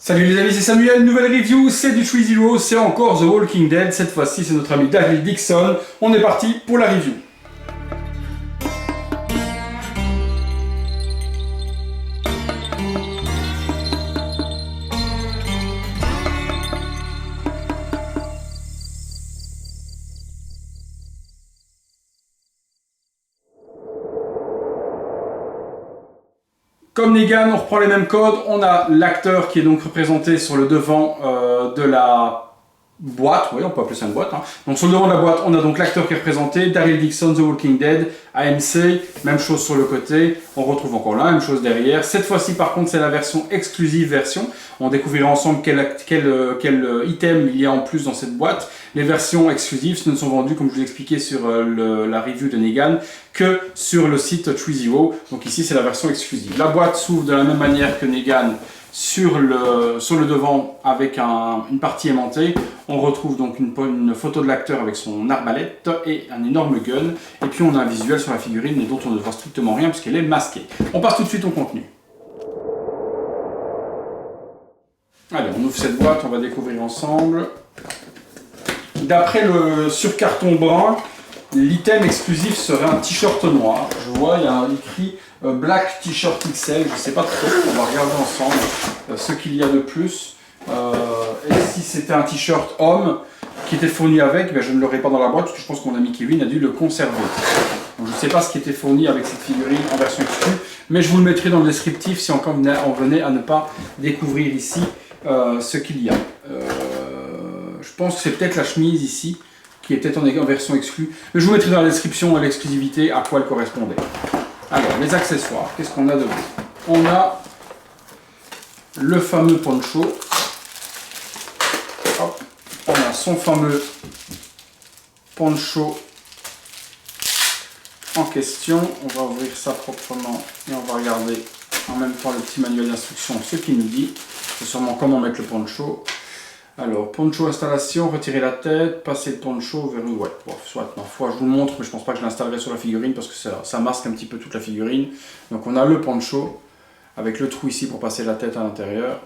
Salut les amis, c'est Samuel, nouvelle review, c'est du 3-0, c'est encore The Walking Dead, cette fois-ci c'est notre ami Daryl Dixon, on est parti pour la review. Comme Negan, on reprend les mêmes codes, on a l'acteur qui est donc représenté sur le devant de la boîte, oui on peut appeler ça une boîte, hein. Donc sur le devant de la boîte, on a donc l'acteur qui est représenté, Daryl Dixon, The Walking Dead, AMC, même chose sur le côté, on retrouve encore la même chose derrière. Cette fois-ci par contre c'est la version exclusive version, on découvrira ensemble quel item il y a en plus dans cette boîte. Les versions exclusives ne sont vendues, comme je vous l'ai expliqué sur la review de Negan, que sur le site 3-0. Donc ici c'est la version exclusive. La boîte s'ouvre de la même manière que Negan sur le devant avec une partie aimantée. On retrouve donc une photo de l'acteur avec son arbalète et un énorme gun. Et puis on a un visuel sur la figurine dont on ne voit strictement rien puisqu'elle est masquée. On passe tout de suite au contenu. Allez, on ouvre cette boîte, on va découvrir ensemble. D'après le surcarton brun, l'item exclusif serait un t-shirt noir. Je vois, il y a écrit Black T-shirt XL, je ne sais pas trop, on va regarder ensemble ce qu'il y a de plus. Et si c'était un t-shirt homme qui était fourni avec, ben je ne l'aurais pas dans la boîte, parce que je pense que mon ami Kevin a dû le conserver. Donc je ne sais pas ce qui était fourni avec cette figurine en version exclue, mais je vous le mettrai dans le descriptif si encore on venait à ne pas découvrir ici ce qu'il y a. Je pense que c'est peut-être la chemise ici, qui est peut-être en version exclue, mais je vous mettrai dans la description à l'exclusivité à quoi elle correspondait. Alors, les accessoires, qu'est-ce qu'on a de bon? On a le fameux poncho. Hop. On a son fameux poncho en question. On va ouvrir ça proprement et on va regarder en même temps le petit manuel d'instruction, ce qu'il nous dit. C'est sûrement comment mettre le poncho. Alors, poncho installation, retirer la tête, passer le poncho vers une... Ouais, bon, soit, ma foi, je vous le montre, mais je pense pas que je l'installerai sur la figurine parce que ça masque un petit peu toute la figurine. Donc on a le poncho, avec le trou ici pour passer la tête à l'intérieur,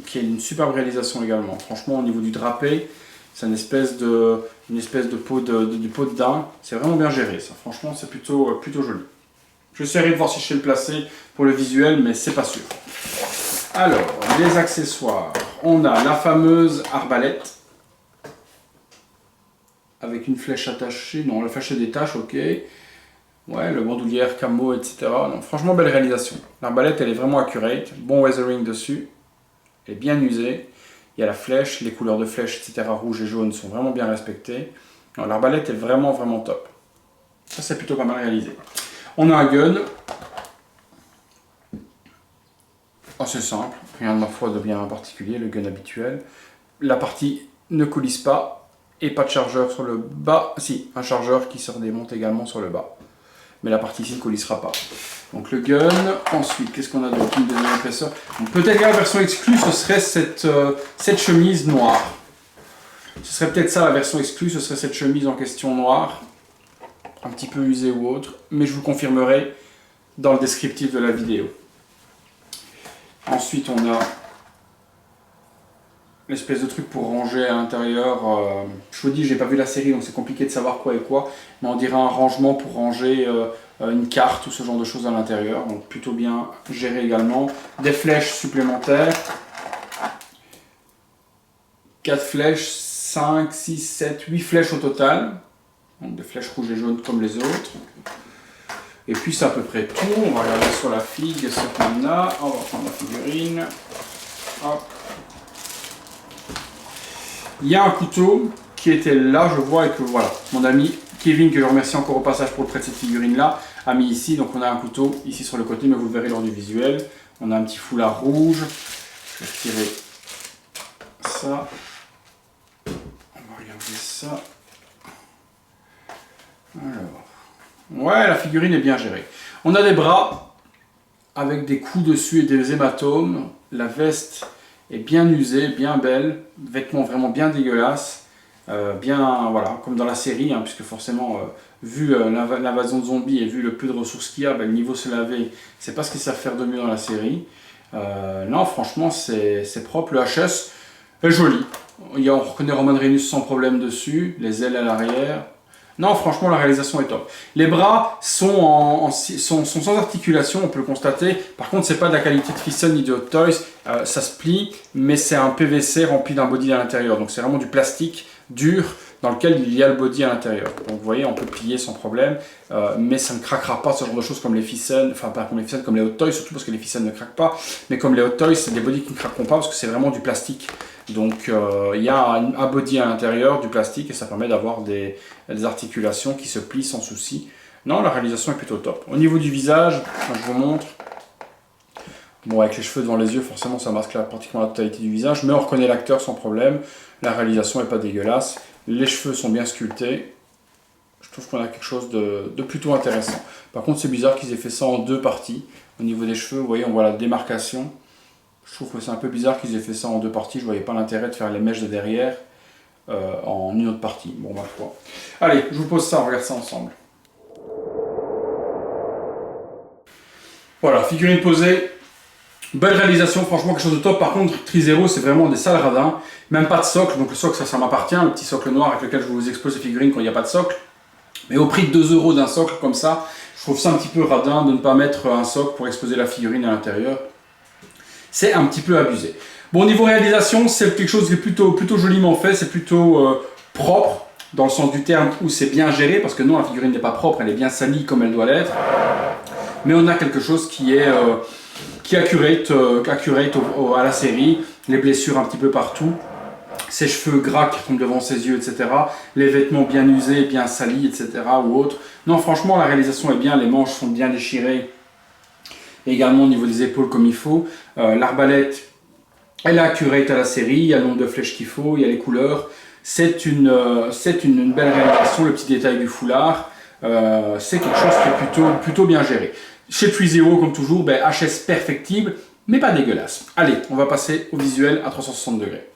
qui est une superbe réalisation également. Franchement, au niveau du drapé, c'est une espèce de peau de daim. C'est vraiment bien géré, ça. Franchement, c'est plutôt joli. J'essaierai de voir si je sais le placer pour le visuel, mais c'est pas sûr. Alors, les accessoires. On a la fameuse arbalète avec une flèche attachée. Non, la flèche se détache, ok. Ouais, le bandoulière, camo, etc. Donc, franchement, belle réalisation. L'arbalète, elle est vraiment accurate. Bon weathering dessus. Elle est bien usée. Il y a la flèche, les couleurs de flèche, etc. Rouge et jaune sont vraiment bien respectées. L'arbalète est vraiment, vraiment top. Ça, c'est plutôt pas mal réalisé. On a un gun. Assez simple, rien de ma foi de bien particulier, le gun habituel. La partie ne coulisse pas et pas de chargeur sur le bas. Si, un chargeur qui se redémonte également sur le bas. Mais la partie ici ne coulissera pas. Donc le gun, ensuite, qu'est-ce qu'on a d'autre? Une deuxième épaisseur. Peut-être que la version exclue, ce serait cette chemise noire. Ce serait peut-être ça la version exclue, ce serait cette chemise en question noire. Un petit peu usée ou autre, mais je vous confirmerai dans le descriptif de la vidéo. Ensuite, on a l'espèce de truc pour ranger à l'intérieur. Je vous dis, j'ai pas vu la série, donc c'est compliqué de savoir quoi et quoi. Mais on dirait un rangement pour ranger une carte ou ce genre de choses à l'intérieur. Donc plutôt bien géré également. Des flèches supplémentaires. 4 flèches, 5, 6, 7, 8 flèches au total. Donc des flèches rouges et jaunes comme les autres. Et puis c'est à peu près tout. On va regarder sur la figue ce qu'on a. On va prendre la figurine. Hop. Il y a un couteau qui était là, je vois, et que voilà, mon ami Kevin, que je remercie encore au passage pour le prêt de cette figurine là, a mis ici. Donc on a un couteau ici sur le côté, mais vous le verrez lors du visuel. On a un petit foulard rouge. Je vais retirer ça. On va regarder ça. Alors. Ouais, la figurine est bien gérée. On a des bras avec des coups dessus et des hématomes. La veste est bien usée, bien belle. Vêtements vraiment bien dégueulasses. Bien, voilà, comme dans la série, hein, puisque forcément, vu l'invasion de zombies et vu le peu de ressources qu'il y a, ben, le niveau se laver, c'est pas ce qu'ils savent faire de mieux dans la série. Non, franchement, c'est propre. Le HS est joli. On reconnaît Roman Reigns sans problème dessus. Les ailes à l'arrière. Non, franchement, la réalisation est top. Les bras sont sans articulation, on peut le constater. Par contre, c'est pas de la qualité de Thyssen ni de Hot Toys. Ça se plie, mais c'est un PVC rempli d'un body à l'intérieur. Donc c'est vraiment du plastique dur dans lequel il y a le body à l'intérieur. Donc vous voyez, on peut plier sans problème, mais ça ne craquera pas, ce genre de choses comme les Thyssen, enfin pas comme les Thyssen, comme les Hot Toys, surtout parce que les Thyssen ne craquent pas. Mais comme les Hot Toys, c'est des bodys qui ne craqueront pas parce que c'est vraiment du plastique. Donc il y a un body à l'intérieur, du plastique, et ça permet d'avoir des articulations qui se plient sans souci. Non, la réalisation est plutôt top. Au niveau du visage, je vous montre. Bon, avec les cheveux devant les yeux, forcément, ça masque pratiquement la totalité du visage, mais on reconnaît l'acteur sans problème. La réalisation n'est pas dégueulasse. Les cheveux sont bien sculptés. Je trouve qu'on a quelque chose de plutôt intéressant. Par contre, c'est bizarre qu'ils aient fait ça en deux parties. Au niveau des cheveux, vous voyez, on voit la démarcation. Je trouve que c'est un peu bizarre qu'ils aient fait ça en deux parties. Je ne voyais pas l'intérêt de faire les mèches de derrière en une autre partie. Bon, ma foi. Allez, je vous pose ça, on regarde ça ensemble. Voilà, figurine posée. Belle réalisation, franchement quelque chose de top. Par contre, Trizero, c'est vraiment des sales radins. Même pas de socle, donc le socle ça m'appartient. Le petit socle noir avec lequel je vous expose les figurines quand il n'y a pas de socle. Mais au prix de 2 € d'un socle comme ça, je trouve ça un petit peu radin de ne pas mettre un socle pour exposer la figurine à l'intérieur. C'est un petit peu abusé. Bon, niveau réalisation, c'est quelque chose qui est plutôt joliment fait. C'est plutôt propre, dans le sens du terme où c'est bien géré. Parce que non, la figurine n'est pas propre, elle est bien salie comme elle doit l'être. Mais on a quelque chose qui est accurate à la série, les blessures un petit peu partout, ses cheveux gras qui tombent devant ses yeux, etc. Les vêtements bien usés, bien salis, etc. ou autres. Non, franchement, la réalisation est bien, les manches sont bien déchirées, et également au niveau des épaules comme il faut. L'arbalète, elle est accurate à la série, il y a le nombre de flèches qu'il faut, il y a les couleurs. C'est une belle réalisation, le petit détail du foulard, c'est quelque chose qui est plutôt bien géré. Chez Trizero, comme toujours, HS perfectible, mais pas dégueulasse. Allez, on va passer au visuel à 360 degrés.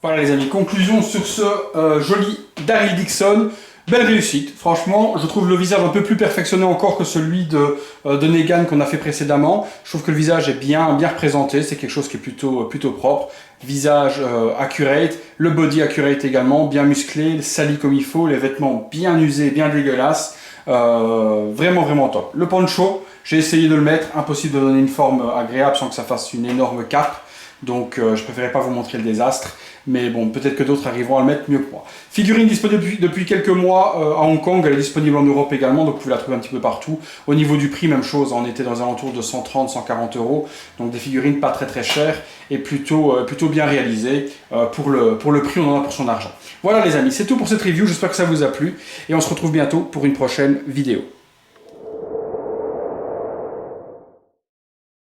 Voilà les amis, conclusion sur ce joli Daryl Dixon. Belle réussite, franchement, je trouve le visage un peu plus perfectionné encore que celui de Negan qu'on a fait précédemment. Je trouve que le visage est bien représenté, c'est quelque chose qui est plutôt propre. Visage accurate, le body accurate également, bien musclé, sali comme il faut, les vêtements bien usés, bien dégueulasses. Vraiment top. Le poncho, j'ai essayé de le mettre, impossible de donner une forme agréable sans que ça fasse une énorme cape. Donc je préférais pas vous montrer le désastre. mais bon, peut-être que d'autres arriveront à le mettre mieux que moi. Figurine disponible depuis quelques mois à Hong Kong, elle est disponible en Europe également, donc vous pouvez la trouver un petit peu partout. Au niveau du prix, même chose, on était dans les alentours de 130-140 euros, donc des figurines pas très chères et plutôt bien réalisées. Pour le prix, on en a pour son argent. Voilà les amis, c'est tout pour cette review, j'espère que ça vous a plu et on se retrouve bientôt pour une prochaine vidéo.